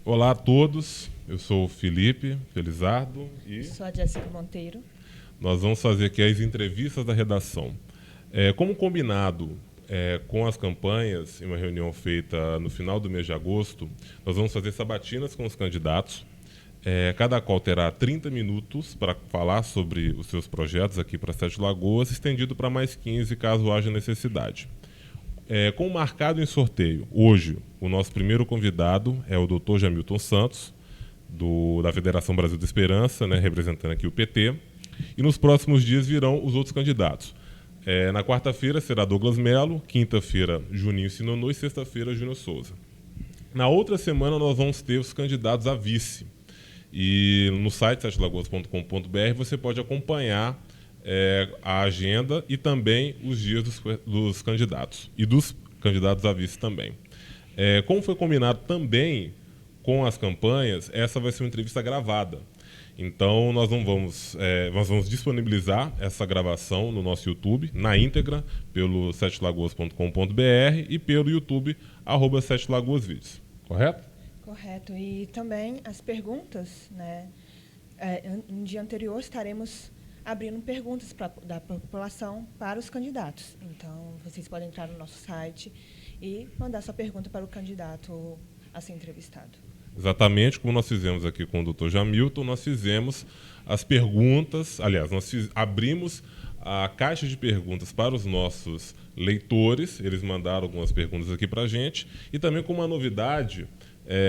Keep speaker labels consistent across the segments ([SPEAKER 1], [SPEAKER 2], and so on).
[SPEAKER 1] Olá a todos, eu sou o Felipe Felizardo e
[SPEAKER 2] sou a Jéssica Monteiro.
[SPEAKER 1] Nós vamos fazer aqui as entrevistas da redação. Como combinado com as campanhas, em uma reunião feita no final do mês de agosto, nós vamos fazer sabatinas com os candidatos. Cada qual terá 30 minutos para falar sobre os seus projetos aqui para Sete Lagoas, estendido para mais 15 caso haja necessidade. Com marcado em sorteio, hoje, o nosso primeiro convidado é o Dr. Jamilton Santos, da Federação Brasil da Esperança, né, representando aqui o PT, e nos próximos dias virão os outros candidatos. Na quarta-feira será Douglas Melo, quinta-feira Juninho Sinonô e sexta-feira Júnior Souza. Na outra semana nós vamos ter os candidatos a vice. E no site setelagoas.com.br você pode acompanhar a agenda e também os dias dos candidatos e dos candidatos a vice também. Como foi combinado também com as campanhas, essa vai ser uma entrevista gravada. Então nós vamos disponibilizar essa gravação no nosso YouTube, na íntegra, pelo setelagoas.com.br e pelo YouTube, @setelagoasvídeos. Correto?
[SPEAKER 2] Correto. E também as perguntas, né? No dia anterior estaremos abrindo perguntas da população para os candidatos. Então, vocês podem entrar no nosso site e mandar sua pergunta para o candidato a ser entrevistado.
[SPEAKER 1] Exatamente como nós fizemos aqui com o Dr. Jamilton, nós fizemos as perguntas, aliás, abrimos a caixa de perguntas para os nossos leitores, eles mandaram algumas perguntas aqui para a gente, e também com uma novidade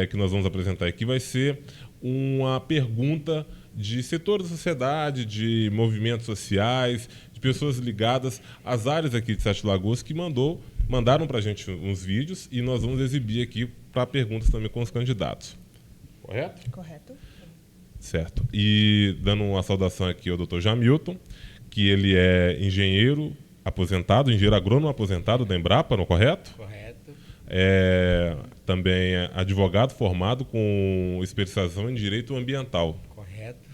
[SPEAKER 1] que nós vamos apresentar aqui, vai ser uma pergunta de setores da sociedade, de movimentos sociais, de pessoas ligadas às áreas aqui de Sete Lagoas que mandaram para a gente uns vídeos e nós vamos exibir aqui para perguntas também com os candidatos. Correto?
[SPEAKER 2] Correto.
[SPEAKER 1] Certo. E dando uma saudação aqui ao Dr. Jamilton, que ele é engenheiro agrônomo aposentado da Embrapa, não é correto?
[SPEAKER 3] Correto.
[SPEAKER 1] Também é advogado formado com especialização em Direito Ambiental.
[SPEAKER 3] Correto.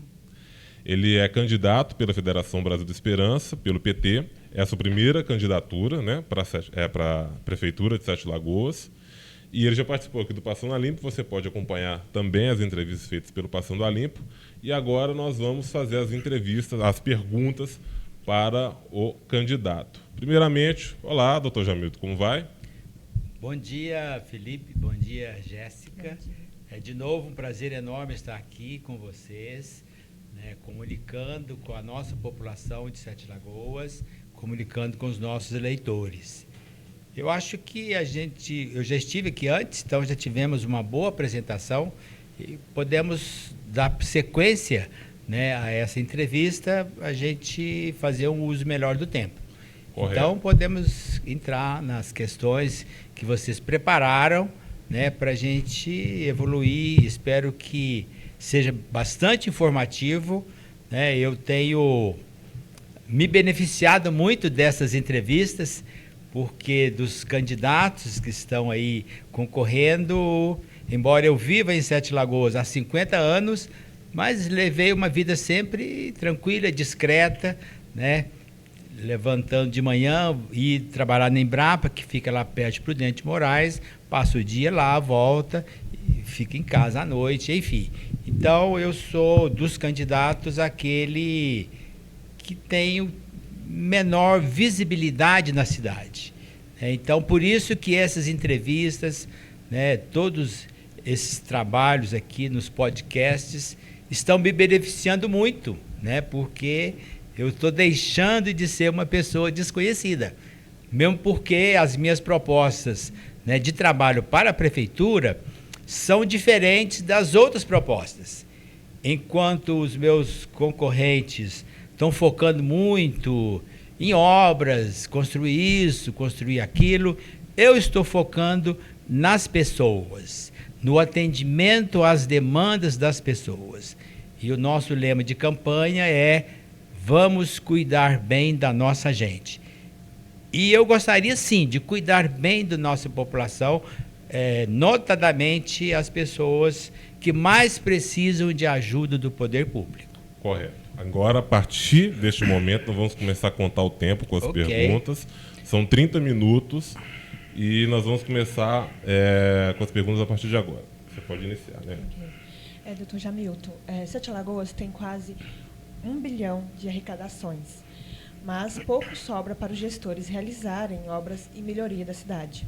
[SPEAKER 1] Ele é candidato pela Federação Brasil da Esperança, pelo PT. É a sua primeira candidatura, né, para a Prefeitura de Sete Lagoas. E ele já participou aqui do Passando a Limpo. Você pode acompanhar também as entrevistas feitas pelo Passando a Limpo. E agora nós vamos fazer as entrevistas, as perguntas para o candidato. Primeiramente, olá, doutor Jamilton, como vai?
[SPEAKER 3] Bom dia, Felipe. Bom dia, Jéssica. De novo, um prazer enorme estar aqui com vocês, né, comunicando com a nossa população de Sete Lagoas, comunicando com os nossos eleitores. Eu acho que eu já estive aqui antes, então já tivemos uma boa apresentação e podemos dar sequência, né, a essa entrevista, a gente fazer um uso melhor do tempo. Correto. Então, podemos entrar nas questões que vocês prepararam, né, para a gente evoluir. Espero que seja bastante informativo, né? Eu tenho me beneficiado muito dessas entrevistas, porque dos candidatos que estão aí concorrendo, embora eu viva em Sete Lagoas há 50 anos, mas levei uma vida sempre tranquila, discreta, né? Levantando de manhã e trabalhar na Embrapa, que fica lá perto de Prudente Moraes, passo o dia lá, volta, e fica em casa à noite, enfim. Então, eu sou dos candidatos aquele que tem menor visibilidade na cidade. Então, por isso que essas entrevistas, né, todos esses trabalhos aqui nos podcasts estão me beneficiando muito, né, porque eu estou deixando de ser uma pessoa desconhecida, mesmo porque as minhas propostas, né, de trabalho para a prefeitura são diferentes das outras propostas. Enquanto os meus concorrentes estão focando muito em obras, construir isso, construir aquilo, eu estou focando nas pessoas, no atendimento às demandas das pessoas. E o nosso lema de campanha é: vamos cuidar bem da nossa gente. E eu gostaria, sim, de cuidar bem da nossa população, notadamente as pessoas que mais precisam de ajuda do poder público.
[SPEAKER 1] Correto. Agora, a partir deste momento, nós vamos começar a contar o tempo com as perguntas. São 30 minutos e nós vamos começar com as perguntas a partir de agora. Você pode iniciar, né?
[SPEAKER 2] Okay. Doutor Jamilton, Sete Lagoas tem quase 1 bilhão de arrecadações, mas pouco sobra para os gestores realizarem obras e melhoria da cidade.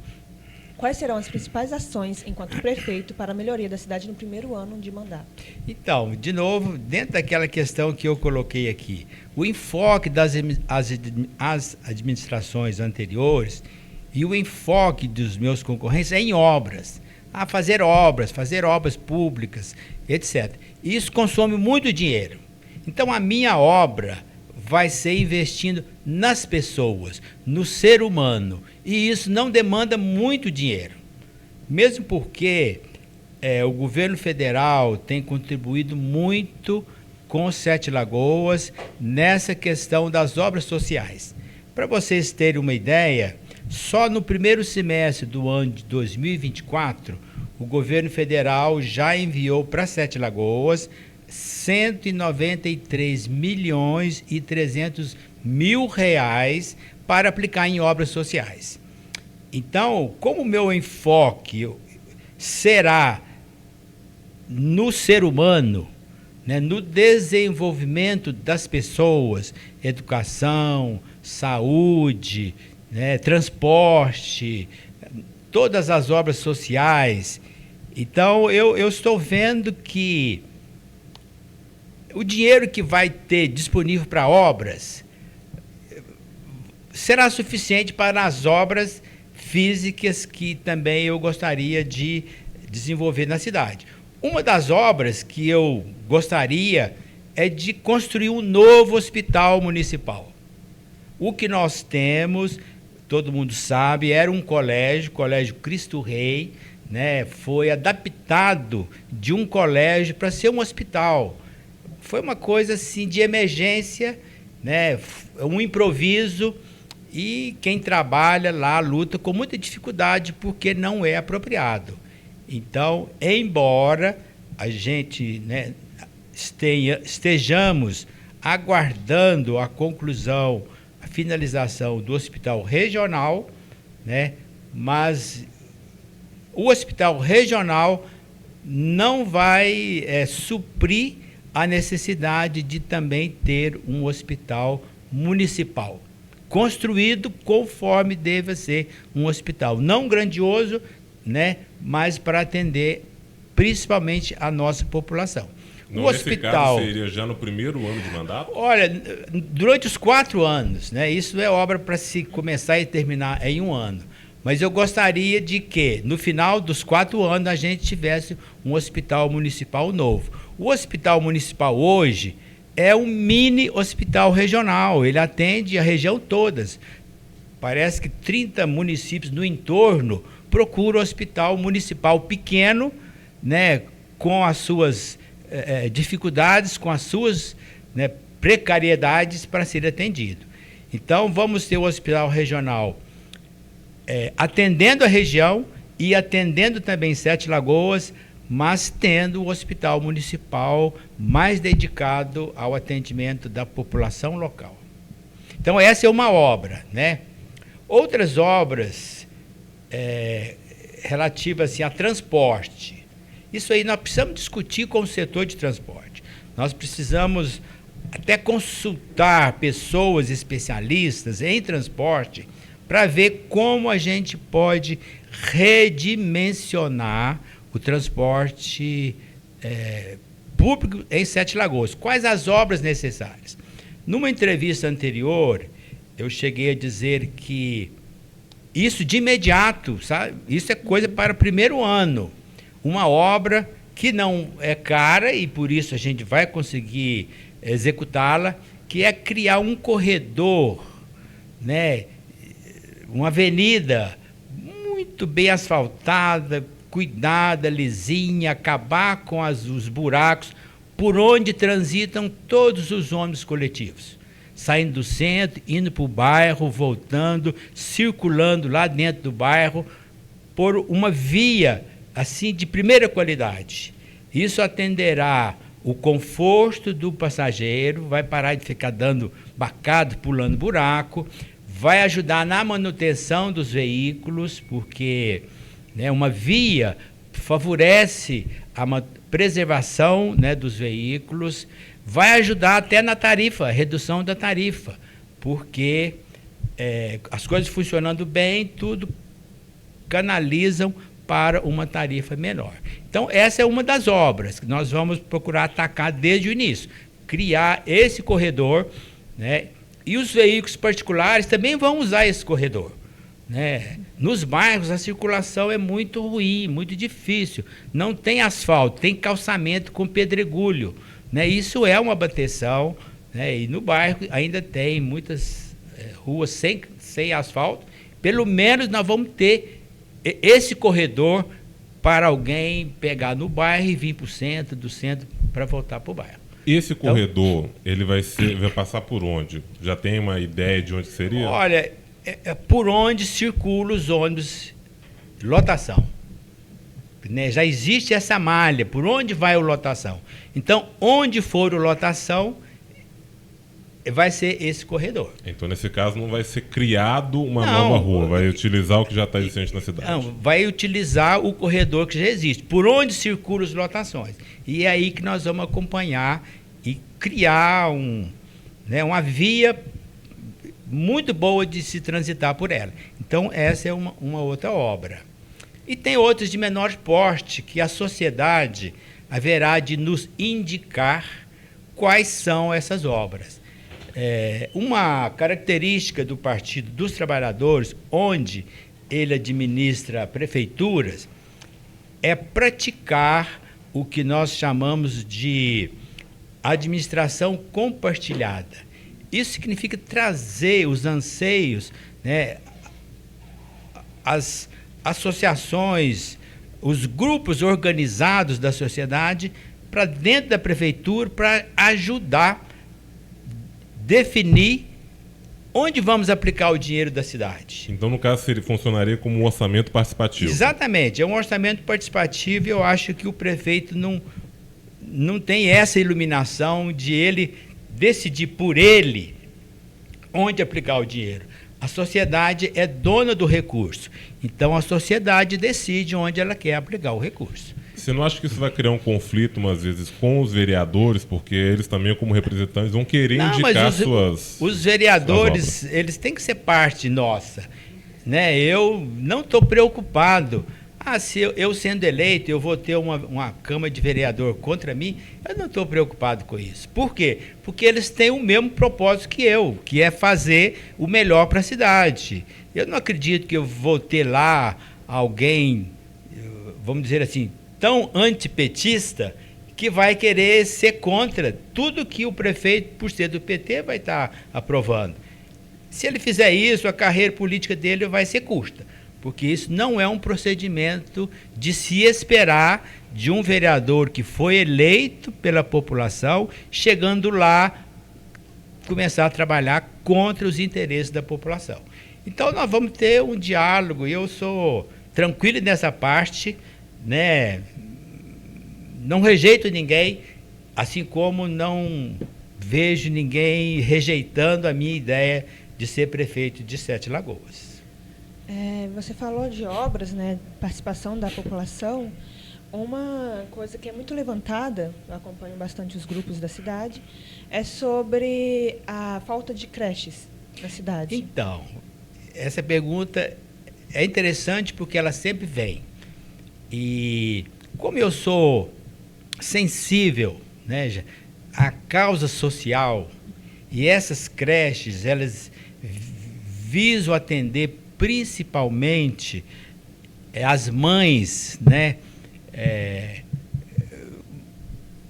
[SPEAKER 2] Quais serão as principais ações, enquanto prefeito, para a melhoria da cidade no primeiro ano de mandato?
[SPEAKER 3] Então, de novo, dentro daquela questão que eu coloquei aqui, o enfoque das administrações anteriores e o enfoque dos meus concorrentes é em obras. Fazer obras públicas, etc. Isso consome muito dinheiro. Então, a minha obra vai ser investindo nas pessoas, no ser humano. E isso não demanda muito dinheiro. Mesmo porque o governo federal tem contribuído muito com Sete Lagoas nessa questão das obras sociais. Para vocês terem uma ideia, só no primeiro semestre do ano de 2024, o governo federal já enviou para Sete Lagoas 193.300.000 reais para aplicar em obras sociais. Então, como o meu enfoque será no ser humano, né, no desenvolvimento das pessoas, educação, saúde, né, transporte, todas as obras sociais. Então, eu estou vendo que o dinheiro que vai ter disponível para obras será suficiente para as obras físicas que também eu gostaria de desenvolver na cidade. Uma das obras que eu gostaria é de construir um novo hospital municipal. O que nós temos, todo mundo sabe, era um colégio, Colégio Cristo Rei, né? Foi adaptado de um colégio para ser um hospital. Foi uma coisa assim de emergência, né? Um improviso, e quem trabalha lá luta com muita dificuldade porque não é apropriado. Então, embora a gente, né, estejamos aguardando a conclusão, a finalização do hospital regional, né, mas o hospital regional não vai suprir a necessidade de também ter um hospital municipal, construído conforme deve ser um hospital. Não grandioso, né, mas para atender principalmente a nossa população.
[SPEAKER 1] O hospital caso seria já no primeiro ano de mandato?
[SPEAKER 3] Olha, durante os 4 anos, né, isso é obra para se começar e terminar em 1 ano. Mas eu gostaria de que, no final dos 4 anos, a gente tivesse um hospital municipal novo. O hospital municipal hoje é um mini hospital regional, ele atende a região toda. Parece que 30 municípios no entorno procuram um hospital municipal pequeno, né, com as suas dificuldades, com as suas, né, precariedades para ser atendido. Então, vamos ter o hospital regional atendendo a região e atendendo também Sete Lagoas, mas tendo o hospital municipal mais dedicado ao atendimento da população local. Então, essa é uma obra, né? Outras obras relativas assim, a transporte. Isso aí nós precisamos discutir com o setor de transporte. Nós precisamos até consultar pessoas especialistas em transporte para ver como a gente pode redimensionar o transporte público em Sete Lagoas. Quais as obras necessárias? Numa entrevista anterior, eu cheguei a dizer que isso de imediato, sabe? Isso é coisa para o primeiro ano. Uma obra que não é cara e por isso a gente vai conseguir executá-la, que é criar um corredor, né? Uma avenida muito bem asfaltada, cuidada, lisinha, acabar com os buracos por onde transitam todos os ônibus coletivos. Saindo do centro, indo para o bairro, voltando, circulando lá dentro do bairro, por uma via assim de primeira qualidade. Isso atenderá o conforto do passageiro, vai parar de ficar dando bacado, pulando buraco, vai ajudar na manutenção dos veículos, porque, né, uma via favorece a preservação, né, dos veículos, vai ajudar até na tarifa, redução da tarifa, porque as coisas funcionando bem, tudo canalizam para uma tarifa menor. Então, essa é uma das obras que nós vamos procurar atacar desde o início, criar esse corredor, né? E os veículos particulares também vão usar esse corredor, né? Nos bairros a circulação é muito ruim, muito difícil, não tem asfalto, tem calçamento com pedregulho, né? Isso é uma bateção, né? E no bairro ainda tem muitas ruas sem asfalto. Pelo menos nós vamos ter esse corredor para alguém pegar no bairro e vir para o centro, do centro para voltar para o bairro.
[SPEAKER 1] Esse corredor, ele vai passar por onde? Já tem uma ideia de onde seria?
[SPEAKER 3] Olha, por onde circulam os ônibus, lotação. Né? Já existe essa malha, por onde vai a lotação. Então, onde for a lotação, vai ser esse corredor.
[SPEAKER 1] Então, nesse caso, não vai ser criado uma nova rua, vai utilizar o que já está existente na cidade.
[SPEAKER 3] Não, vai utilizar o corredor que já existe, por onde circulam as lotações. E é aí que nós vamos acompanhar e criar uma via muito boa de se transitar por ela. Então, essa é uma outra obra. E tem outras de menor porte, que a sociedade haverá de nos indicar quais são essas obras. Uma característica do Partido dos Trabalhadores, onde ele administra prefeituras, é praticar o que nós chamamos de administração compartilhada. Isso significa trazer os anseios, né, as associações, os grupos organizados da sociedade para dentro da prefeitura para ajudar definir onde vamos aplicar o dinheiro da cidade.
[SPEAKER 1] Então, no caso, ele funcionaria como um orçamento participativo.
[SPEAKER 3] Exatamente, é um orçamento participativo e eu acho que o prefeito não tem essa iluminação de ele decidir por ele onde aplicar o dinheiro. A sociedade é dona do recurso, então a sociedade decide onde ela quer aplicar o recurso.
[SPEAKER 1] Você não acha que isso vai criar um conflito, umas vezes, com os vereadores, porque eles também, como representantes, vão querer indicar
[SPEAKER 3] os vereadores, eles têm que ser parte nossa, né? Eu não estou preocupado. Se eu sendo eleito, eu vou ter uma Câmara de Vereador contra mim, eu não estou preocupado com isso. Por quê? Porque eles têm o mesmo propósito que eu, que é fazer o melhor para a cidade. Eu não acredito que eu vou ter lá alguém, vamos dizer assim, tão antipetista que vai querer ser contra tudo que o prefeito, por ser do PT, vai estar aprovando. Se ele fizer isso, a carreira política dele vai ser curta, porque isso não é um procedimento de se esperar de um vereador que foi eleito pela população, chegando lá, começar a trabalhar contra os interesses da população. Então, nós vamos ter um diálogo, e eu sou tranquilo nessa parte, né? Não rejeito ninguém, assim como não vejo ninguém rejeitando a minha ideia de ser prefeito de Sete Lagoas.
[SPEAKER 2] Você falou de obras, né, participação da população. Uma coisa que é muito levantada, eu acompanho bastante os grupos da cidade, é sobre a falta de creches na cidade.
[SPEAKER 3] Então, essa pergunta é interessante porque ela sempre vem. E como eu sou sensível, né, à causa social, e essas creches, elas visam atender principalmente as mães, né,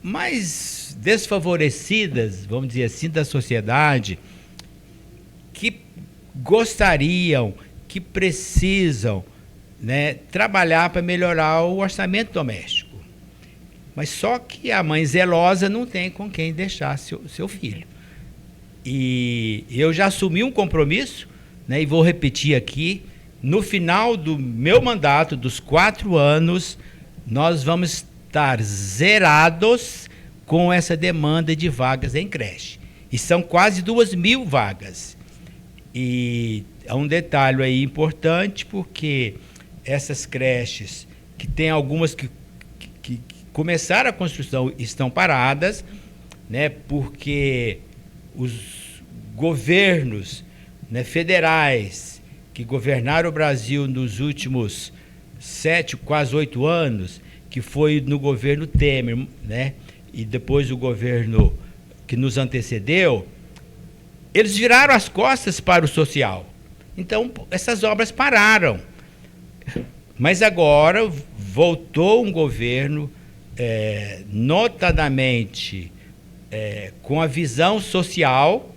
[SPEAKER 3] mais desfavorecidas, vamos dizer assim, da sociedade, que gostariam, que precisam, né, trabalhar para melhorar o orçamento doméstico. Mas só que a mãe zelosa não tem com quem deixar seu filho. E eu já assumi um compromisso, né, e vou repetir aqui, no final do meu mandato, dos 4 anos, nós vamos estar zerados com essa demanda de vagas em creche. E são quase 2.000 vagas. E é um detalhe aí importante, porque essas creches que tem algumas que começaram a construção e estão paradas, né, porque os governos, né, federais que governaram o Brasil nos últimos 7, quase 8 anos, que foi no governo Temer, né, e depois o governo que nos antecedeu, eles viraram as costas para o social. Então, essas obras pararam. Mas agora voltou um governo, notadamente com a visão social,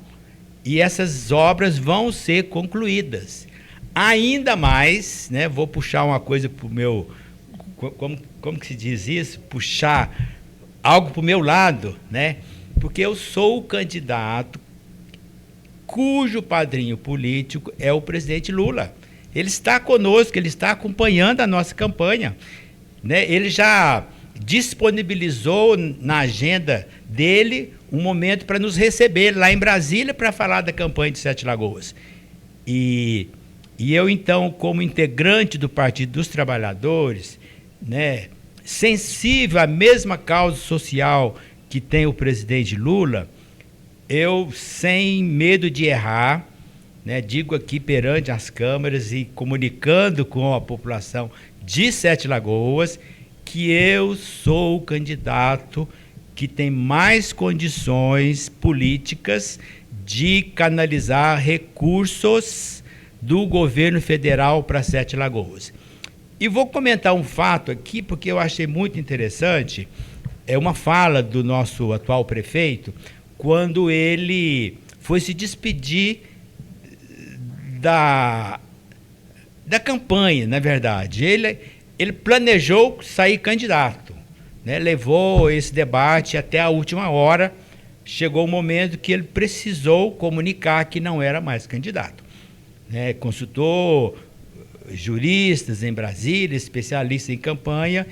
[SPEAKER 3] e essas obras vão ser concluídas. Ainda mais, né, vou puxar uma coisa para o meu... Como que se diz isso? Puxar algo para o meu lado, né? Porque eu sou o candidato cujo padrinho político é o presidente Lula. Ele está conosco, ele está acompanhando a nossa campanha, né? Ele já disponibilizou na agenda dele um momento para nos receber lá em Brasília para falar da campanha de Sete Lagoas. E eu, então, como integrante do Partido dos Trabalhadores, né, sensível à mesma causa social que tem o presidente Lula, eu, sem medo de errar, né, digo aqui perante as câmaras e comunicando com a população de Sete Lagoas, que eu sou o candidato que tem mais condições políticas de canalizar recursos do governo federal para Sete Lagoas. E vou comentar um fato aqui, porque eu achei muito interessante, é uma fala do nosso atual prefeito, quando ele foi se despedir da campanha, na verdade. Ele planejou sair candidato, né? Levou esse debate até a última hora, chegou o momento que ele precisou comunicar que não era mais candidato, né? Consultou juristas em Brasília, especialistas em campanha,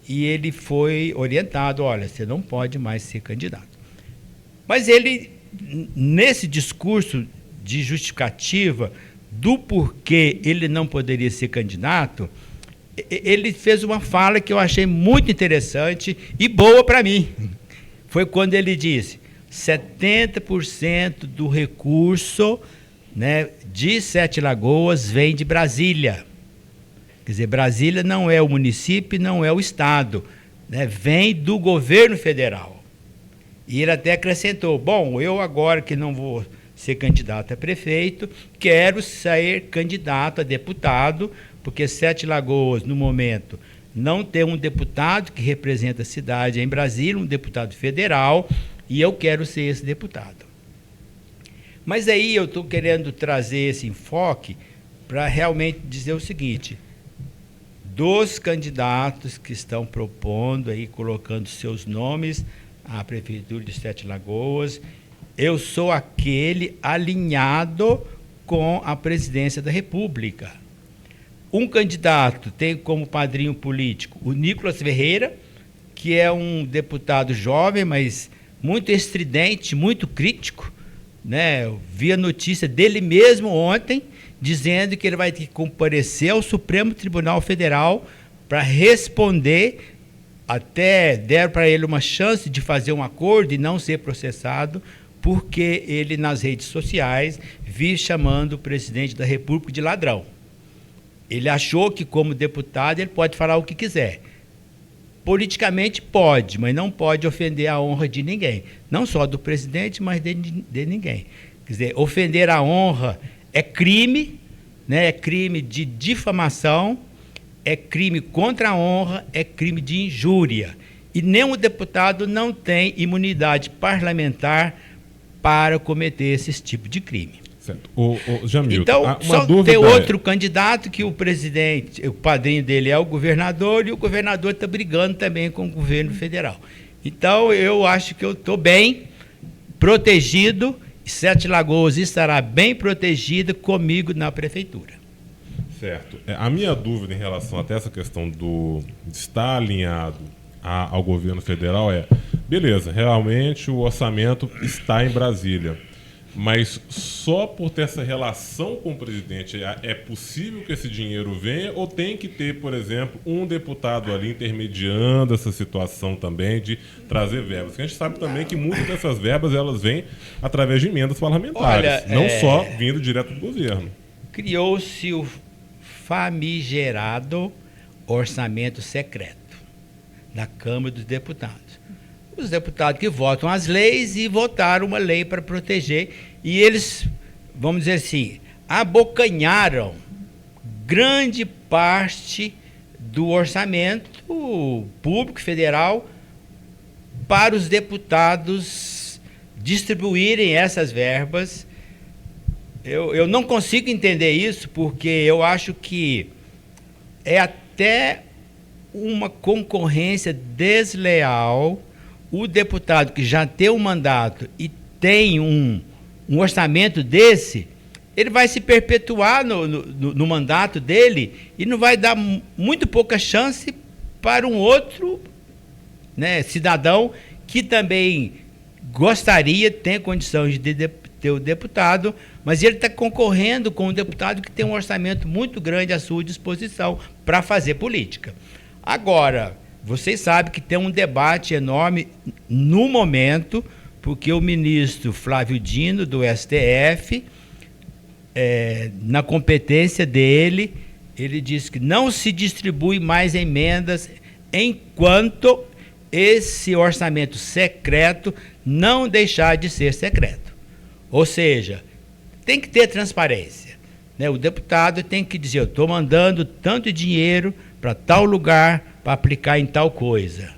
[SPEAKER 3] e ele foi orientado: olha, você não pode mais ser candidato. Mas ele, nesse discurso de justificativa do porquê ele não poderia ser candidato, ele fez uma fala que eu achei muito interessante e boa para mim. Foi quando ele disse: 70% do recurso, né, de Sete Lagoas vem de Brasília. Quer dizer, Brasília não é o município, não é o estado, né, vem do governo federal. E ele até acrescentou: bom, eu agora que não vou ser candidato a prefeito, quero ser candidato a deputado, porque Sete Lagoas, no momento, não tem um deputado que representa a cidade em Brasília, um deputado federal, e eu quero ser esse deputado. Mas aí eu estou querendo trazer esse enfoque para realmente dizer o seguinte: dos candidatos que estão propondo aí, colocando seus nomes à Prefeitura de Sete Lagoas, eu sou aquele alinhado com a presidência da República. Um candidato tem como padrinho político o Nicolas Ferreira, que é um deputado jovem, mas muito estridente, muito crítico, né? Eu vi a notícia dele mesmo ontem, dizendo que ele vai ter que comparecer ao Supremo Tribunal Federal para responder. Até deram para ele uma chance de fazer um acordo e não ser processado, porque ele, nas redes sociais, vive chamando o presidente da República de ladrão. Ele achou que, como deputado, ele pode falar o que quiser. Politicamente pode, mas não pode ofender a honra de ninguém. Não só do presidente, mas de ninguém. Quer dizer, ofender a honra é crime, né? É crime de difamação, é crime contra a honra, é crime de injúria. E nenhum deputado não tem imunidade parlamentar para cometer esse tipo de crime.
[SPEAKER 1] Certo. Jamilton,
[SPEAKER 3] então, só tem outro candidato que o presidente, o padrinho dele é o governador, e o governador está brigando também com o governo federal. Então, eu acho que eu estou bem protegido, e Sete Lagoas estará bem protegida comigo na prefeitura.
[SPEAKER 1] Certo. A minha dúvida em relação até essa questão de estar alinhado ao governo federal beleza, realmente o orçamento está em Brasília, Mas só por ter essa relação com o presidente é possível que esse dinheiro venha, ou tem que ter, por exemplo, um deputado ali intermediando essa situação também de trazer verbas? Porque a gente sabe também que muitas dessas verbas elas vêm através de emendas parlamentares, não só vindo direto do governo.
[SPEAKER 3] Criou-se o famigerado orçamento secreto da Câmara dos Deputados. Os deputados que votam as leis e votaram uma lei para proteger, e eles, vamos dizer assim, abocanharam grande parte do orçamento público federal para os deputados distribuírem essas verbas. Eu não consigo entender isso, porque eu acho que é até uma concorrência desleal. O deputado que já tem um mandato e tem um orçamento desse, ele vai se perpetuar no mandato dele e não vai dar muito pouca chance para um outro, né, cidadão que também gostaria, tem condições de ter o deputado, mas ele está concorrendo com um deputado que tem um orçamento muito grande à sua disposição para fazer política. Agora, vocês sabem que tem um debate enorme no momento, porque o ministro Flávio Dino, do STF, na competência dele, ele diz que não se distribui mais emendas enquanto esse orçamento secreto não deixar de ser secreto. Ou seja, tem que ter transparência, né? O deputado tem que dizer, eu estou mandando tanto dinheiro para tal lugar, para aplicar em tal coisa.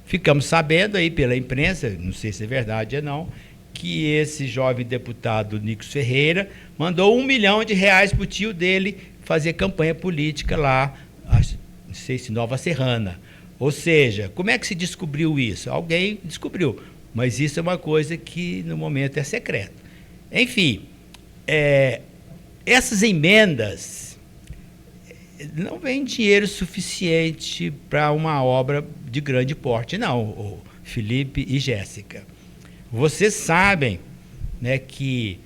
[SPEAKER 3] Ficamos sabendo aí pela imprensa, não sei se é verdade ou não, que esse jovem deputado Nicos Ferreira mandou R$1 milhão para o tio dele fazer campanha política lá, não sei se Nova Serrana. Ou seja, como é que se descobriu isso? Alguém descobriu, mas isso é uma coisa que no momento é secreto. Enfim, essas emendas não vem dinheiro suficiente para uma obra de grande porte, não, Felipe e Jéssica. Vocês sabem, né, que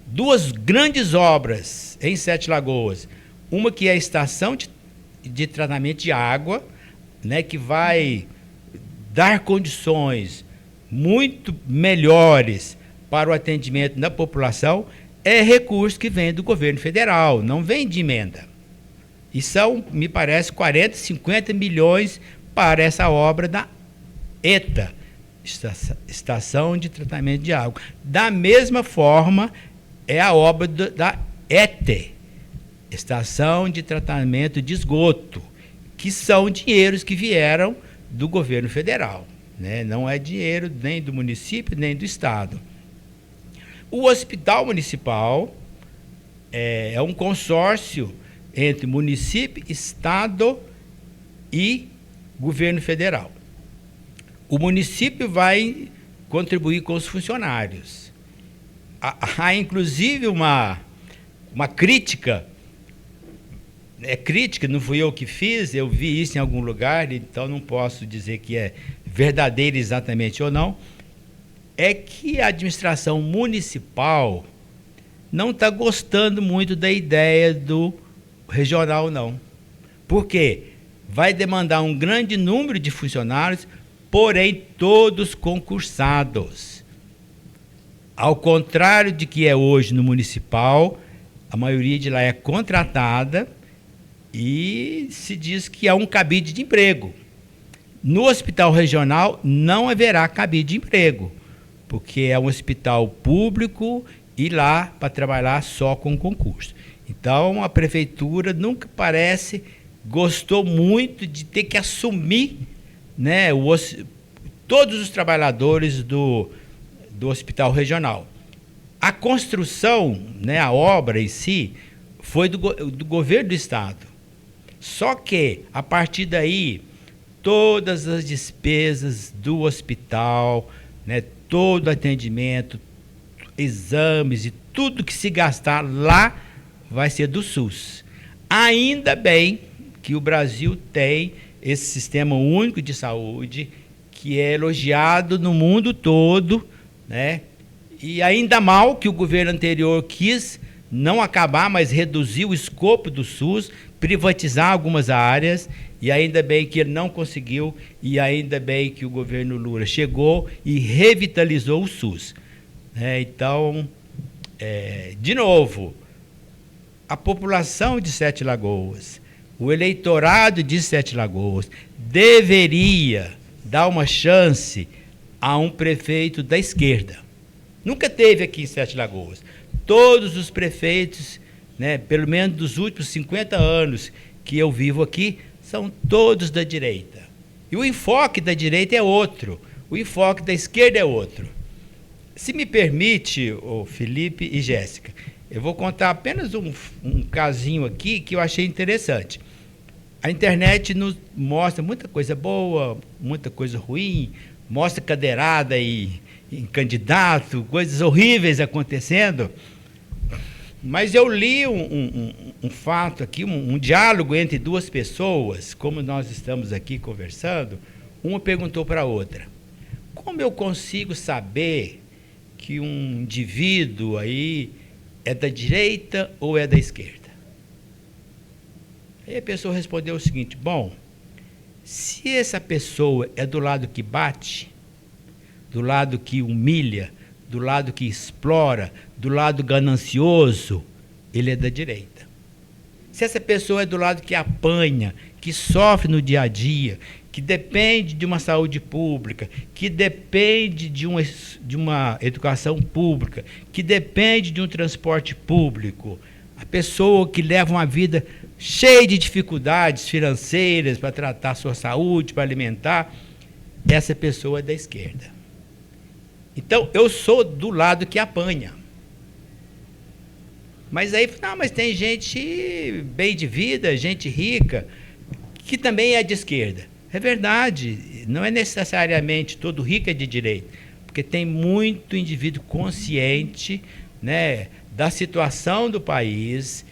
[SPEAKER 3] duas grandes obras em Sete Lagoas, uma que é a estação de tratamento de água, né, que vai dar condições muito melhores para o atendimento da população, é recurso que vem do governo federal, não vem de emenda. E são, me parece, 40, 50 milhões para essa obra da ETA, Estação de Tratamento de Água. Da mesma forma, é a obra da ETE, Estação de Tratamento de Esgoto, que são dinheiros que vieram do governo federal, né? Não é dinheiro nem do município, nem do estado. O hospital municipal é um consórcio entre município, estado e governo federal. O município vai contribuir com os funcionários. Há inclusive uma crítica, crítica, não fui eu que fiz, eu vi isso em algum lugar, então não posso dizer que é verdadeiro exatamente ou não, é que a administração municipal não está gostando muito da ideia do regional, não. Por quê? Vai demandar um grande número de funcionários, porém todos concursados. Ao contrário de que é hoje no municipal, a maioria de lá é contratada e se diz que há um cabide de emprego. No hospital regional não haverá cabide de emprego, porque é um hospital público e lá para trabalhar só com concurso. Então, a prefeitura nunca gostou muito de ter que assumir, né, todos os trabalhadores do hospital regional. A construção, né, a obra em si, foi do governo do estado. Só que, a partir daí, todas as despesas do hospital, né, todo atendimento, exames e tudo que se gastar lá vai ser do SUS. Ainda bem que o Brasil tem esse sistema único de saúde, que é elogiado no mundo todo, né? E ainda mal que o governo anterior quis não acabar, mas reduzir o escopo do SUS, privatizar algumas áreas, e ainda bem que ele não conseguiu, e ainda bem que o governo Lula chegou e revitalizou o SUS. Então, de novo, a população de Sete Lagoas, o eleitorado de Sete Lagoas, deveria dar uma chance a um prefeito da esquerda. Nunca teve aqui em Sete Lagoas. Todos os prefeitos, pelo menos dos últimos 50 anos que eu vivo aqui, são todos da direita. E o enfoque da direita é outro, o enfoque da esquerda é outro. Se me permite, Felipe e Jéssica, eu vou contar apenas um casinho aqui que eu achei interessante. A internet nos mostra muita coisa boa, muita coisa ruim, mostra cadeirada em candidato, coisas horríveis acontecendo. Mas eu li um fato aqui, um diálogo entre duas pessoas, como nós estamos aqui conversando. Uma perguntou para a outra: como eu consigo saber que um indivíduo aí é da direita ou é da esquerda? Aí a pessoa respondeu o seguinte: bom, se essa pessoa é do lado que bate, do lado que humilha, do lado que explora, do lado ganancioso, ele é da direita. Se essa pessoa é do lado que apanha, que sofre no dia a dia, que depende de uma saúde pública, que depende de uma educação pública, que depende de um transporte público, a pessoa que leva uma vida cheia de dificuldades financeiras para tratar sua saúde, para alimentar, essa pessoa é da esquerda. Então, eu sou do lado que apanha. Mas aí, não, mas tem gente bem de vida, gente rica, que também é de esquerda. É verdade, não é necessariamente todo rico é de direita, porque tem muito indivíduo consciente, da situação do país,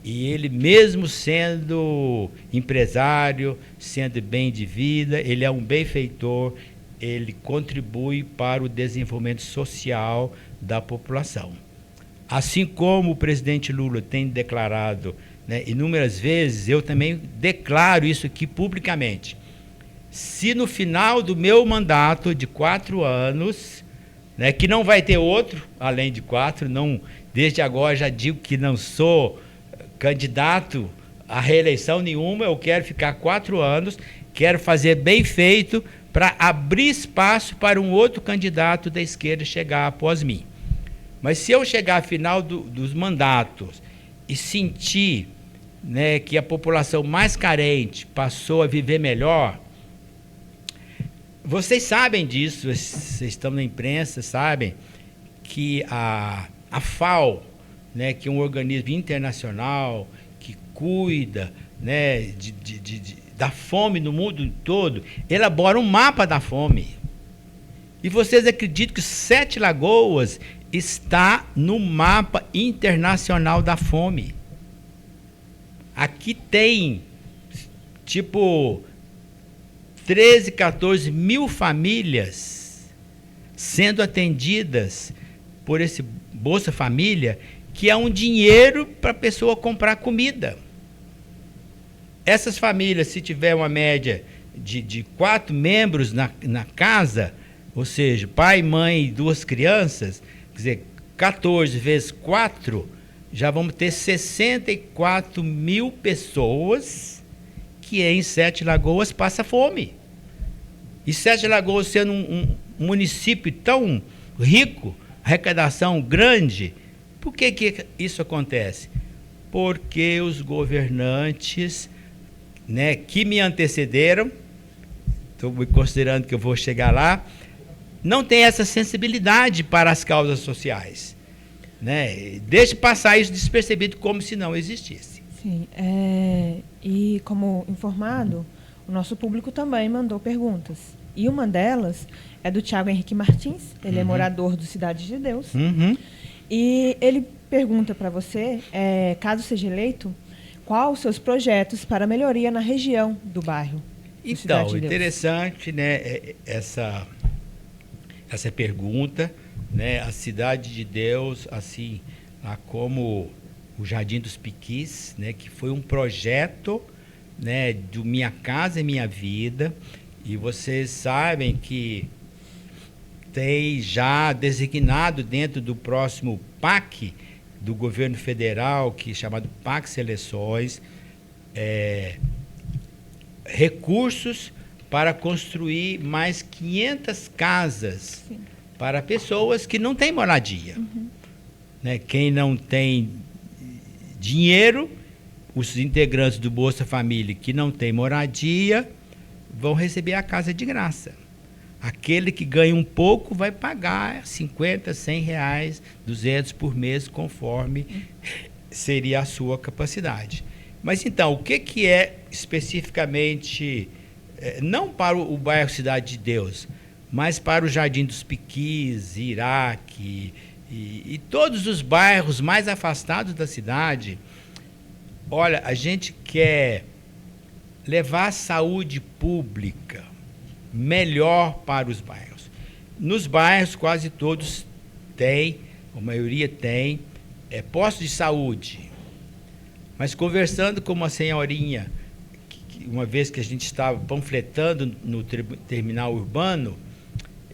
[SPEAKER 3] e ele mesmo sendo empresário, sendo bem de vida, ele é um benfeitor, ele contribui para o desenvolvimento social da população. Assim como o presidente Lula tem declarado, inúmeras vezes, eu também declaro isso aqui publicamente. Se no final do meu mandato de 4 anos, que não vai ter outro, além de 4, não, desde agora já digo que não sou candidato a reeleição nenhuma, eu quero ficar 4 anos, quero fazer bem feito para abrir espaço para um outro candidato da esquerda chegar após mim. Mas se eu chegar ao final dos mandatos e sentir que a população mais carente passou a viver melhor, vocês sabem disso, vocês estão na imprensa, sabem que a FAO, que é um organismo internacional que cuida da fome no mundo todo, elabora um mapa da fome. E vocês acreditam que Sete Lagoas está no mapa internacional da fome? Aqui tem, 13, 14 mil famílias sendo atendidas por esse Bolsa Família, que é um dinheiro para a pessoa comprar comida. Essas famílias, se tiver uma média de 4 membros na casa, ou seja, pai, mãe e 2 crianças, quer dizer, 14 vezes 4, já vamos ter 64 mil pessoas que em Sete Lagoas passa fome. E Sete Lagoas sendo um município tão rico, arrecadação grande, por que isso acontece? Porque os governantes que me antecederam, estou me considerando que eu vou chegar lá, não têm essa sensibilidade para as causas sociais. Deixe passar isso despercebido como se não existisse.
[SPEAKER 2] Sim, e como informado, o nosso público também mandou perguntas. E uma delas é do Thiago Henrique Martins, ele é morador do Cidade de Deus. E ele pergunta para você, caso seja eleito, quais os seus projetos para melhoria na região do bairro?
[SPEAKER 3] Então, interessante, essa pergunta, né, a Cidade de Deus, assim, como o Jardim dos Piquis, né, que foi um projeto, né, do Minha Casa e Minha Vida, e vocês sabem que tem já designado dentro do próximo PAC do governo federal, que é chamado PAC Seleções, recursos para construir mais 500 casas Sim. para pessoas que não têm moradia. Né? Quem não tem dinheiro, os integrantes do Bolsa Família que não têm moradia, vão receber a casa de graça. Aquele que ganha um pouco vai pagar 50, 100 reais, 200 por mês, conforme seria a sua capacidade. Mas então, o que é especificamente, não para o bairro Cidade de Deus, mas para o Jardim dos Piquis, Iraque e todos os bairros mais afastados da cidade? Olha, a gente quer levar a saúde pública melhor para os bairros. Nos bairros, quase todos têm, a maioria tem, postos de saúde. Mas conversando com uma senhorinha, uma vez que a gente estava panfletando no terminal urbano,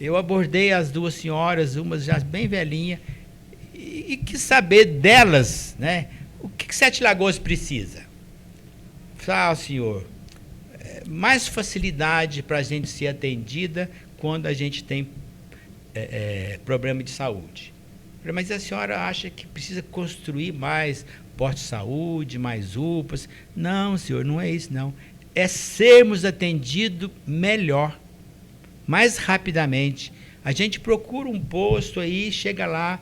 [SPEAKER 3] eu abordei as duas senhoras, uma já bem velhinha, e quis saber delas, né? O que Sete Lagoas precisa? Falei, senhor, mais facilidade para a gente ser atendida quando a gente tem problema de saúde. Mas a senhora acha que precisa construir mais postos de saúde, mais UPAs? Não, senhor, não é isso, não. É sermos atendidos melhor, mais rapidamente. A gente procura um posto aí, chega lá,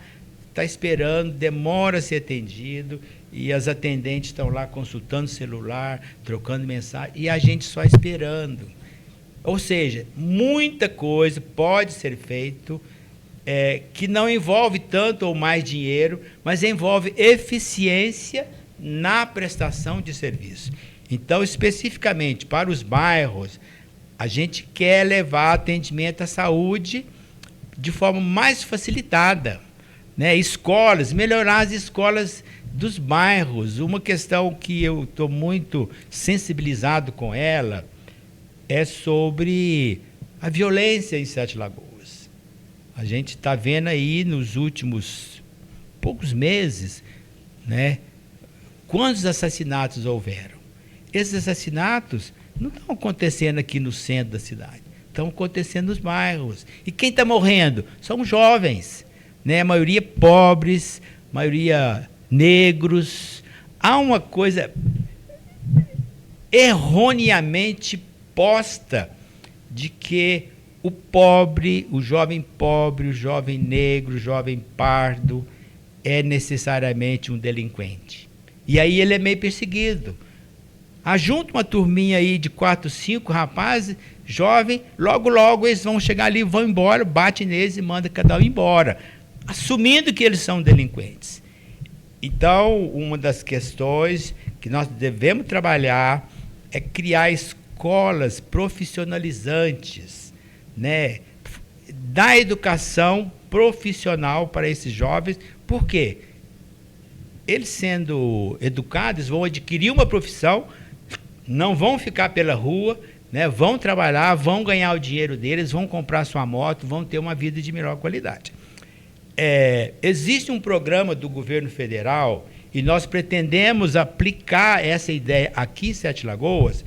[SPEAKER 3] está esperando, demora a ser atendido, e as atendentes estão lá consultando o celular, trocando mensagem, e a gente só esperando. Ou seja, muita coisa pode ser feito que não envolve tanto ou mais dinheiro, mas envolve eficiência na prestação de serviço. Então, especificamente para os bairros, a gente quer levar atendimento à saúde de forma mais facilitada, né? Escolas, melhorar as escolas dos bairros. Uma questão que eu estou muito sensibilizado com ela é sobre a violência em Sete Lagoas. A gente está vendo aí nos últimos poucos meses, né, quantos assassinatos houveram. Esses assassinatos não estão acontecendo aqui no centro da cidade, estão acontecendo nos bairros. E quem está morrendo? São jovens, né? A maioria pobres, maioria negros. Há uma coisa erroneamente posta de que o pobre, o jovem negro, o jovem pardo é necessariamente um delinquente. E aí ele é meio perseguido. Ajunta uma turminha aí de 4, 5 rapazes, jovem, logo eles vão chegar ali, vão embora, bate neles e manda cada um embora, assumindo que eles são delinquentes. Então, uma das questões que nós devemos trabalhar é criar escolas profissionalizantes, né? Da educação profissional para esses jovens. Por quê? Eles sendo educados vão adquirir uma profissão, não vão ficar pela rua, né? Vão trabalhar, vão ganhar o dinheiro deles, vão comprar sua moto, vão ter uma vida de melhor qualidade. Existe um programa do governo federal e nós pretendemos aplicar essa ideia aqui em Sete Lagoas,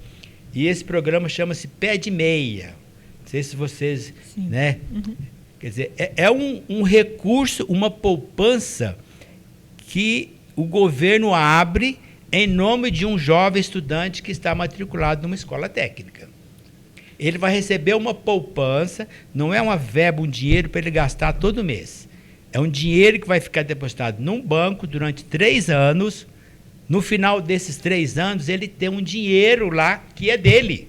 [SPEAKER 3] e esse programa chama-se Pé de Meia. Não sei se vocês... Né? Uhum. Quer dizer, é um recurso, uma poupança que o governo abre em nome de um jovem estudante que está matriculado numa escola técnica. Ele vai receber uma poupança, não é uma verba, um dinheiro para ele gastar todo mês. É um dinheiro que vai ficar depositado num banco durante 3 anos. No final desses 3 anos, ele tem um dinheiro lá que é dele.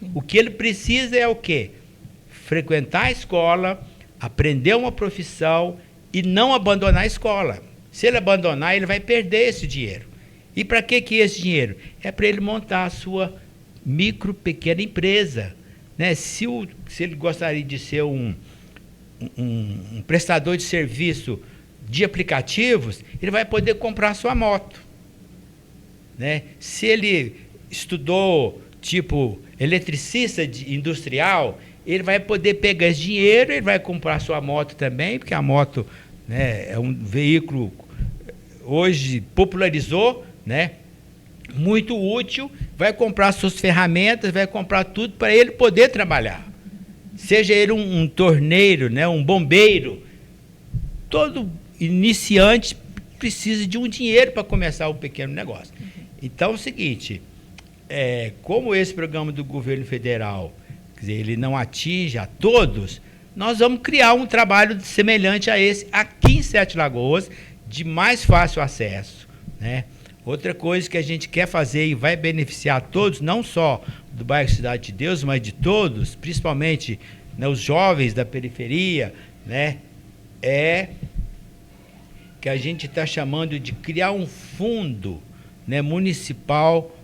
[SPEAKER 3] Sim. O que ele precisa é o quê? Frequentar a escola, aprender uma profissão e não abandonar a escola. Se ele abandonar, ele vai perder esse dinheiro. E para que é esse dinheiro? É para ele montar a sua pequena empresa. Né? Se ele gostaria de ser um um prestador de serviço de aplicativos, ele vai poder comprar sua moto, né? Se ele estudou tipo eletricista industrial, ele vai poder pegar esse dinheiro, ele vai comprar sua moto também, porque a moto, né, é um veículo hoje popularizou, né, muito útil, vai comprar suas ferramentas, vai comprar tudo para ele poder trabalhar. Seja ele um torneiro, né, um bombeiro, todo iniciante precisa de um dinheiro para começar um pequeno negócio. Então é o seguinte, como esse programa do governo federal, quer dizer, ele não atinge a todos, nós vamos criar um trabalho semelhante a esse aqui em Sete Lagoas, de mais fácil acesso, né? Outra coisa que a gente quer fazer e vai beneficiar todos, não só do bairro Cidade de Deus, mas de todos, principalmente, né, os jovens da periferia, né, é que a gente está chamando de criar um fundo, né, municipal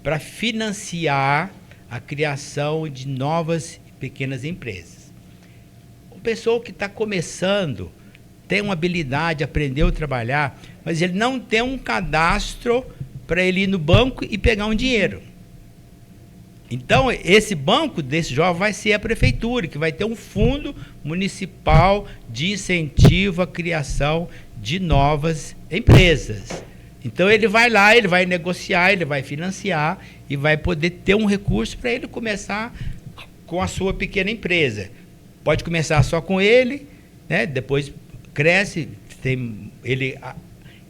[SPEAKER 3] para financiar a criação de novas e pequenas empresas. Uma pessoa que está começando, tem uma habilidade, aprendeu a trabalhar, mas ele não tem um cadastro para ele ir no banco e pegar um dinheiro. Então, esse banco desse jovem vai ser a prefeitura, que vai ter um fundo municipal de incentivo à criação de novas empresas. Então, ele vai lá, ele vai negociar, ele vai financiar e vai poder ter um recurso para ele começar com a sua pequena empresa. Pode começar só com ele, né? Depois cresce, ele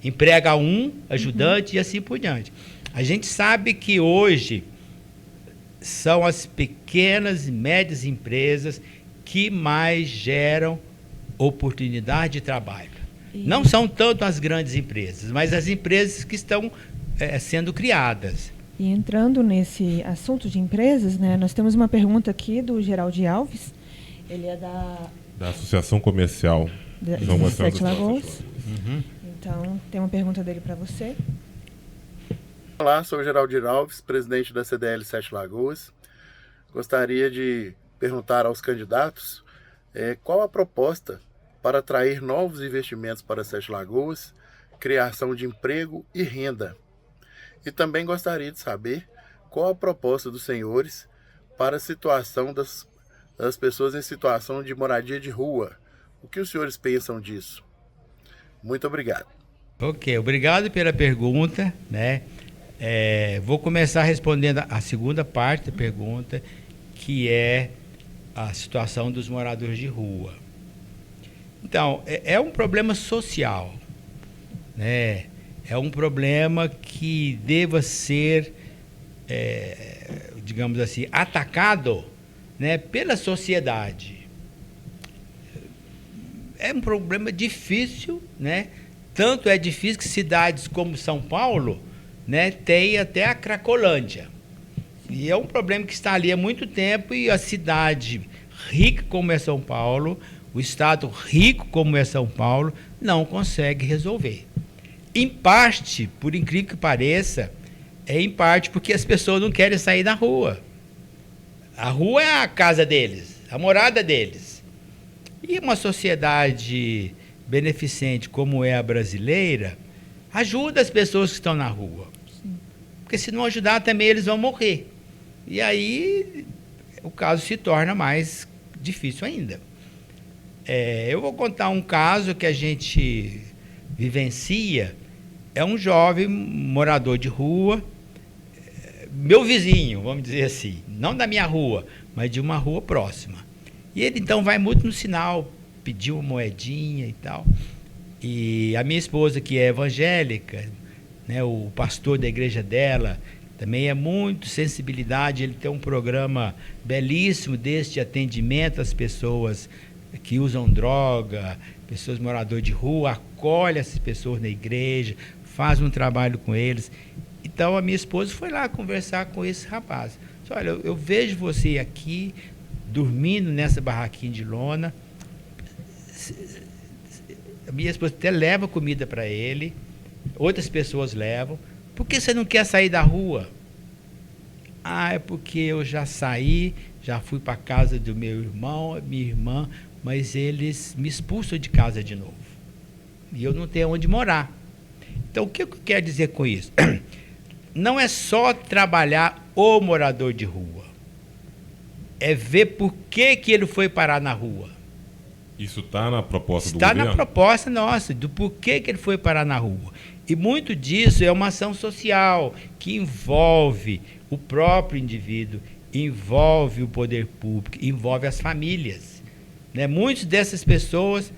[SPEAKER 3] emprega um ajudante e assim por diante. A gente sabe que hoje são as pequenas e médias empresas que mais geram oportunidade de trabalho. Não são tanto as grandes empresas, mas as empresas que estão sendo criadas.
[SPEAKER 2] E entrando nesse assunto de empresas, né, nós temos uma pergunta aqui do Geraldo Alves. Ele é da
[SPEAKER 1] Associação Comercial
[SPEAKER 2] de Sete Lagoas. Então, tem uma pergunta dele para você.
[SPEAKER 4] Olá, sou o Geraldo Alves, presidente da CDL Sete Lagoas. Gostaria de perguntar aos candidatos qual a proposta para atrair novos investimentos para Sete Lagoas, criação de emprego e renda. E também gostaria de saber qual a proposta dos senhores para a situação das pessoas em situação de moradia de rua. O que os senhores pensam disso? Muito obrigado.
[SPEAKER 3] Ok, obrigado pela pergunta, né? Vou começar respondendo a segunda parte da pergunta, que é a situação dos moradores de rua. Então, é um problema social, né? É um problema que deva ser, digamos assim, atacado, né, pela sociedade. É um problema difícil, né? Tanto é difícil que cidades como São Paulo, né, tem até a Cracolândia. E é um problema que está ali há muito tempo, e a cidade rica como é São Paulo, o estado rico como é São Paulo, não consegue resolver. Em parte, por incrível que pareça, em parte porque as pessoas não querem sair da rua. A rua é a casa deles, a morada deles. E uma sociedade beneficente como é a brasileira, ajuda as pessoas que estão na rua. Sim. Porque se não ajudar também eles vão morrer. E aí o caso se torna mais difícil ainda. Eu vou contar um caso que a gente vivencia. É um jovem morador de rua, meu vizinho, vamos dizer assim, não da minha rua, mas de uma rua próxima. E ele então vai muito no sinal, pediu uma moedinha e tal. E a minha esposa, que é evangélica, né, o pastor da igreja dela, também é muito sensibilidade. Ele tem um programa belíssimo deste atendimento às pessoas que usam droga, pessoas moradores de rua, acolhe essas pessoas na igreja, faz um trabalho com eles. Então a minha esposa foi lá conversar com esse rapaz. Disse, olha, eu vejo você aqui, dormindo nessa barraquinha de lona. A minha esposa até leva comida para ele, outras pessoas levam. Por que você não quer sair da rua? É porque eu já saí, já fui para casa do meu irmão, minha irmã, mas eles me expulsam de casa de novo. E eu não tenho onde morar. Então, o que eu quero dizer com isso? Não é só trabalhar o morador de rua. É ver por que ele foi parar na rua.
[SPEAKER 1] Isso está na proposta do
[SPEAKER 3] governo? Está na proposta nossa, do porquê que ele foi parar na rua. E muito disso é uma ação social que envolve o próprio indivíduo, envolve o poder público, envolve as famílias. Né? Muitas dessas pessoas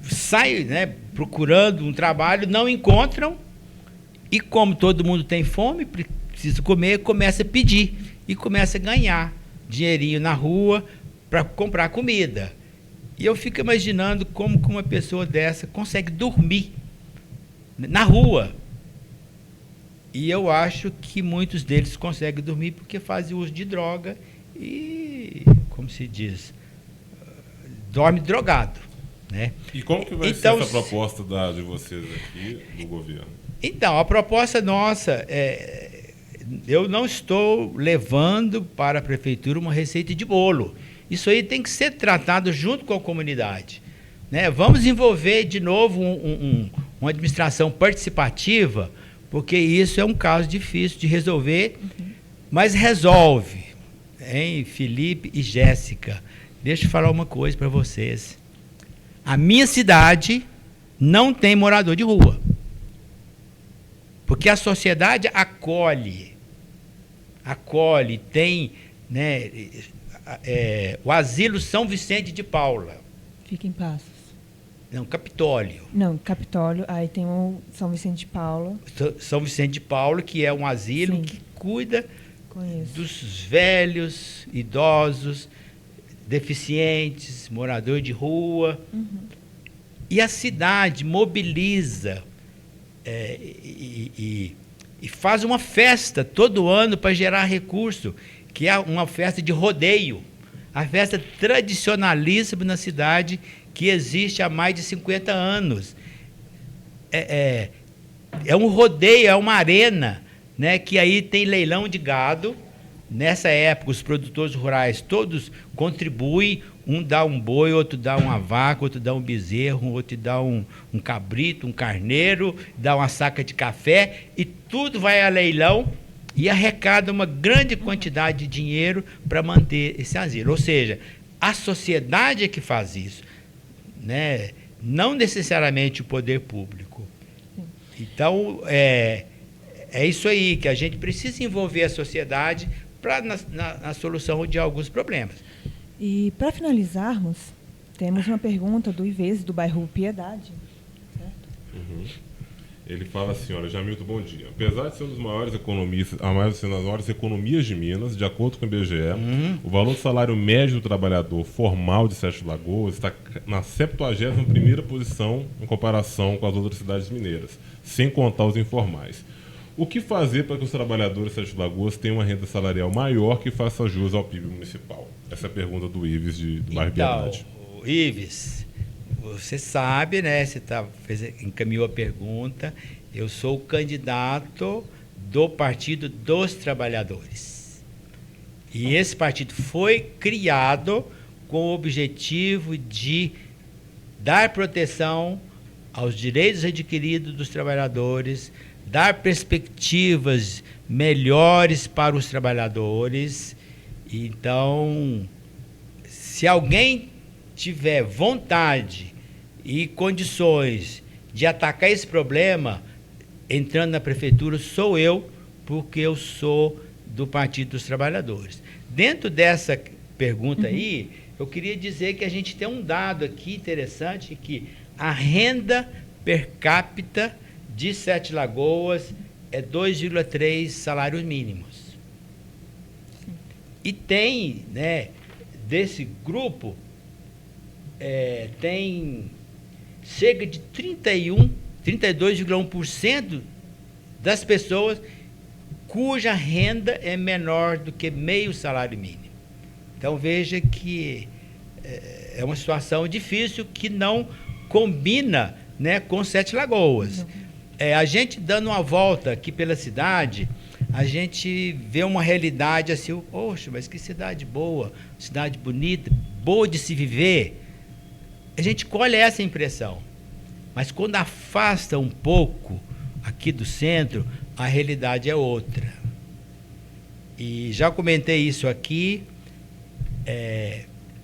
[SPEAKER 3] saem, né, procurando um trabalho, não encontram, e como todo mundo tem fome, precisa comer, começa a pedir e começa a ganhar dinheirinho na rua para comprar comida. E eu fico imaginando como que uma pessoa dessa consegue dormir na rua. E eu acho que muitos deles conseguem dormir porque fazem uso de droga e, como se diz, dorme drogado. Né?
[SPEAKER 1] E como que vai ser essa proposta de vocês aqui, do governo?
[SPEAKER 3] Então, a proposta nossa eu não estou levando para a prefeitura uma receita de bolo. Isso aí tem que ser tratado junto com a comunidade. Né? Vamos envolver de novo uma administração participativa, porque isso é um caso difícil de resolver, mas resolve. Hein, Felipe e Jéssica? Deixa eu falar uma coisa para vocês. A minha cidade não tem morador de rua. Porque a sociedade acolhe, tem, né, o asilo São Vicente de Paula.
[SPEAKER 2] Fica em Passos.
[SPEAKER 3] Não, Capitólio.
[SPEAKER 2] Não, Capitólio, aí tem o São Vicente de Paula.
[SPEAKER 3] São Vicente de Paula, que é um asilo que cuida dos velhos, idosos, deficientes, morador de rua. E a cidade mobiliza e faz uma festa todo ano para gerar recurso, que é uma festa de rodeio, a festa tradicionalíssima na cidade, que existe há mais de 50 anos. É um rodeio, é uma arena, né, que aí tem leilão de gado. Nessa época, os produtores rurais todos contribuem, um dá um boi, outro dá uma vaca, outro dá um bezerro, outro dá um cabrito, um carneiro, dá uma saca de café, e tudo vai a leilão e arrecada uma grande quantidade de dinheiro para manter esse asilo. Ou seja, a sociedade é que faz isso, né? Não necessariamente o poder público. Então, é isso aí, que a gente precisa envolver a sociedade na solução de alguns problemas.
[SPEAKER 2] E, para finalizarmos, temos uma pergunta do Ivese, do bairro Piedade. Certo?
[SPEAKER 1] Ele fala assim, olha, Jamilton, bom dia. Apesar de ser um dos maiores economistas, uma das maiores economias de Minas, de acordo com o IBGE, o valor do salário médio do trabalhador formal de Sete Lagoas está na 71ª posição em comparação com as outras cidades mineiras, sem contar os informais. O que fazer para que os trabalhadores de Sete Lagoas tenham uma renda salarial maior que faça jus ao PIB municipal? Essa é a pergunta do Ives, do bairro Piedade.
[SPEAKER 3] Ives, você sabe, né? Você encaminhou a pergunta. Eu sou o candidato do Partido dos Trabalhadores. E esse partido foi criado com o objetivo de dar proteção aos direitos adquiridos dos trabalhadores, dar perspectivas melhores para os trabalhadores. Então, se alguém tiver vontade e condições de atacar esse problema, entrando na prefeitura, sou eu, porque eu sou do Partido dos Trabalhadores. Dentro dessa pergunta aí, eu queria dizer que a gente tem um dado aqui interessante, que a renda per capita de Sete Lagoas é 2,3 salários mínimos. E tem, né, desse grupo, tem cerca de 32,1% das pessoas cuja renda é menor do que meio salário mínimo. Então, veja que é uma situação difícil que não combina, né, com Sete Lagoas. A gente dando uma volta aqui pela cidade, a gente vê uma realidade assim, poxa, mas que cidade boa, cidade bonita, boa de se viver. A gente colhe essa impressão. Mas quando afasta um pouco aqui do centro, a realidade é outra. E já comentei isso aqui,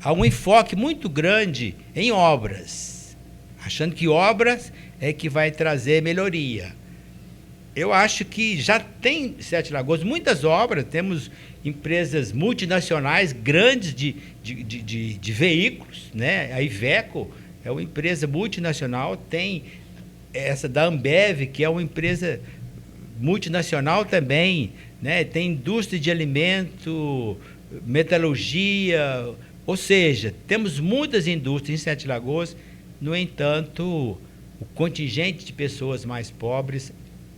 [SPEAKER 3] há um enfoque muito grande em obras, achando que obras é que vai trazer melhoria. Eu acho que já tem em Sete Lagoas muitas obras, temos empresas multinacionais grandes de veículos, né? A Iveco é uma empresa multinacional, tem essa da Ambev, que é uma empresa multinacional também, né? Tem indústria de alimento, metalurgia, ou seja, temos muitas indústrias em Sete Lagoas. No entanto, o contingente de pessoas mais pobres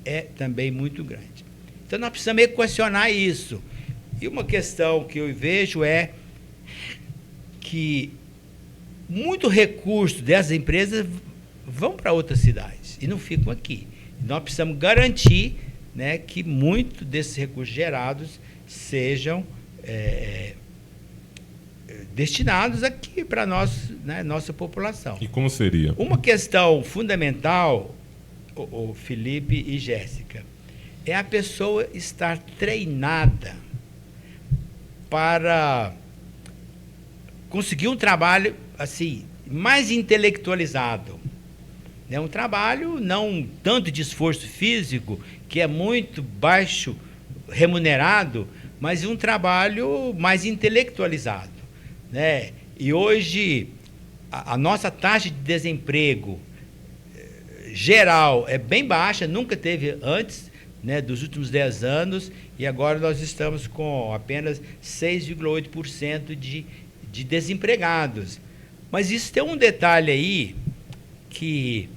[SPEAKER 3] é também muito grande. Então, nós precisamos equacionar isso. E uma questão que eu vejo é que muito recurso dessas empresas vão para outras cidades e não ficam aqui. Nós precisamos garantir, né, que muito desses recursos gerados sejam destinados aqui para nós, né, nossa população.
[SPEAKER 1] E como seria?
[SPEAKER 3] Uma questão fundamental, o Felipe e Jéssica, é a pessoa estar treinada para conseguir um trabalho assim mais intelectualizado. É um trabalho não tanto de esforço físico, que é muito baixo remunerado, mas um trabalho mais intelectualizado, né? E hoje a nossa taxa de desemprego geral é bem baixa, nunca teve antes, né, dos últimos 10 anos, e agora nós estamos com apenas 6,8% de desempregados. Mas isso tem um detalhe aí, que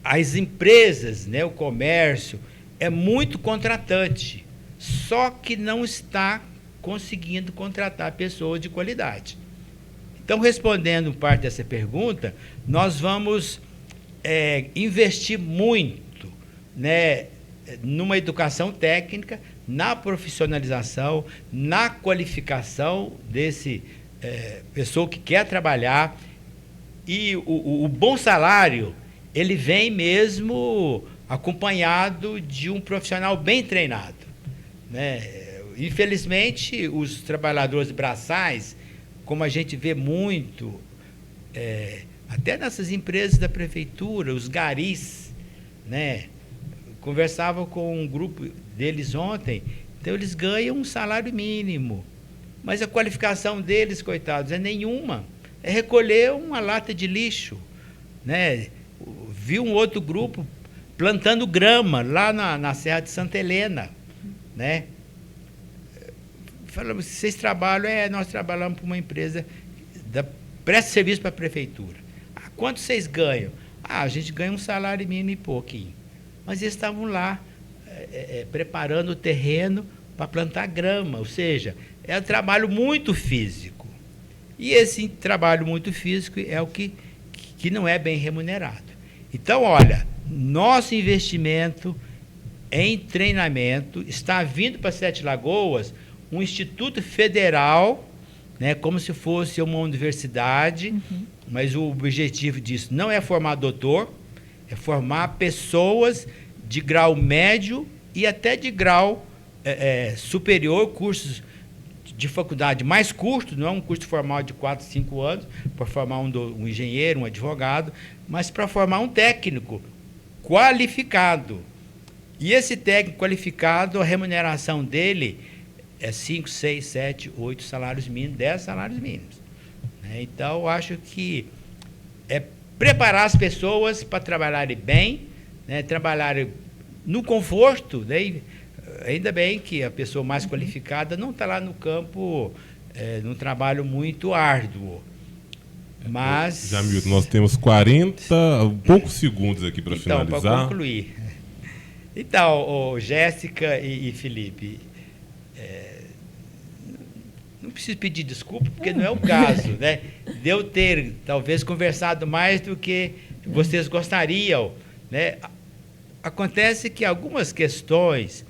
[SPEAKER 3] as empresas, né, o comércio, é muito contratante, só que não está conseguindo contratar pessoas de qualidade. Então, respondendo parte dessa pergunta, nós vamos investir muito, né, numa educação técnica, na profissionalização, na qualificação desse pessoa que quer trabalhar. E o bom salário, ele vem mesmo acompanhado de um profissional bem treinado, né? Infelizmente, os trabalhadores braçais, como a gente vê muito, até nessas empresas da prefeitura, os garis, né? Conversava com um grupo deles ontem, então eles ganham um salário mínimo, mas a qualificação deles, coitados, é nenhuma. É recolher uma lata de lixo, né? Vi um outro grupo plantando grama lá na Serra de Santa Helena, né? Falamos, vocês trabalham? Nós trabalhamos para uma empresa, presta serviço para a prefeitura. Quanto vocês ganham? A gente ganha um salário mínimo e pouquinho. Mas eles estavam lá preparando o terreno para plantar grama, ou seja, é um trabalho muito físico. E esse trabalho muito físico é o que não é bem remunerado. Então, olha, nosso investimento em treinamento está vindo para Sete Lagoas um instituto federal, né, como se fosse uma universidade, mas o objetivo disso não é formar doutor, é formar pessoas de grau médio e até de grau superior, cursos de faculdade mais curto, não é um curso formal de 4, 5 anos, para formar um engenheiro, um advogado, mas para formar um técnico qualificado. E esse técnico qualificado, a remuneração dele é 5, 6, 7, 8 salários mínimos, 10 salários mínimos. Então, eu acho que é preparar as pessoas para trabalharem bem, né, trabalharem no conforto, né? Ainda bem que a pessoa mais qualificada não está lá no campo, num trabalho muito árduo. Mas...
[SPEAKER 1] Jamilton, nós temos poucos segundos aqui para finalizar.
[SPEAKER 3] Para concluir. Então, Jéssica e Felipe, não preciso pedir desculpa, porque não é o caso, né? De eu ter, talvez, conversado mais do que vocês gostariam, né? acontece que algumas questões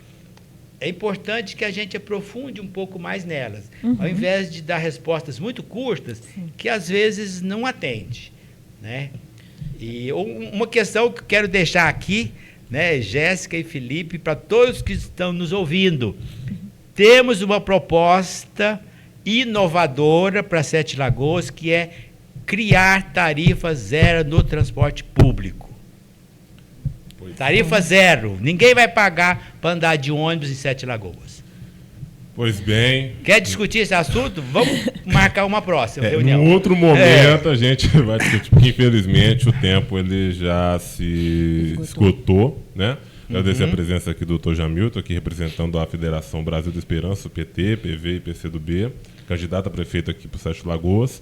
[SPEAKER 3] é importante que a gente aprofunde um pouco mais nelas, ao invés de dar respostas muito curtas, que às vezes não atende, né? E uma questão que eu quero deixar aqui, né, Jéssica e Felipe, para todos que estão nos ouvindo, temos uma proposta inovadora para Sete Lagoas, que é criar tarifa zero no transporte público. Tarifa zero. Ninguém vai pagar para andar de ônibus em Sete Lagoas.
[SPEAKER 1] Pois bem.
[SPEAKER 3] Quer discutir esse assunto? Vamos marcar uma próxima reunião.
[SPEAKER 1] Num outro momento a gente vai discutir, porque infelizmente o tempo ele já se esgotou, né? Agradecer a presença aqui do Dr. Jamilton, aqui representando a Federação Brasil da Esperança, o PT, PV e PCdoB, candidato a prefeito aqui para o Sete Lagoas.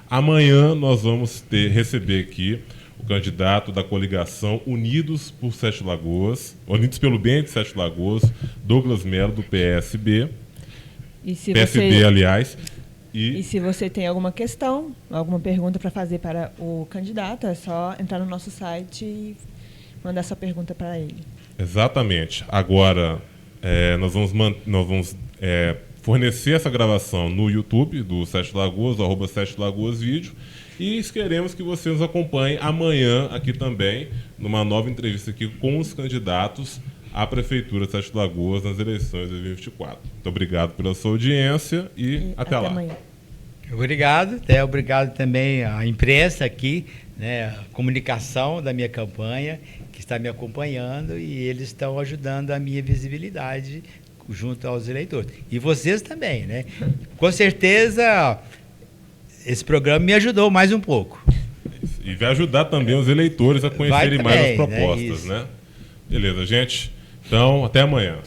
[SPEAKER 1] Amanhã nós vamos receber aqui o candidato da coligação Unidos por Sete Lagoas, Unidos pelo Bem de Sete Lagoas, Douglas Melo, do PSB. PSB, aliás.
[SPEAKER 2] E se você tem alguma questão, alguma pergunta para fazer para o candidato, é só entrar no nosso site e mandar sua pergunta para ele. Exatamente.
[SPEAKER 1] Agora, nós vamos fornecer essa gravação no YouTube do Sete Lagoas, @Sete Lagoas Vídeo, e queremos que você nos acompanhe amanhã aqui também, numa nova entrevista aqui com os candidatos à Prefeitura de Sete Lagoas nas eleições de 2024. Muito obrigado pela sua audiência e até lá.
[SPEAKER 2] Amanhã.
[SPEAKER 3] Obrigado também à imprensa aqui, né, a comunicação da minha campanha, que está me acompanhando, e eles estão ajudando a minha visibilidade junto aos eleitores. E vocês também, né? Com certeza, esse programa me ajudou mais um pouco.
[SPEAKER 1] E vai ajudar também os eleitores a conhecerem mais as propostas, né? Beleza, gente? Então, até amanhã.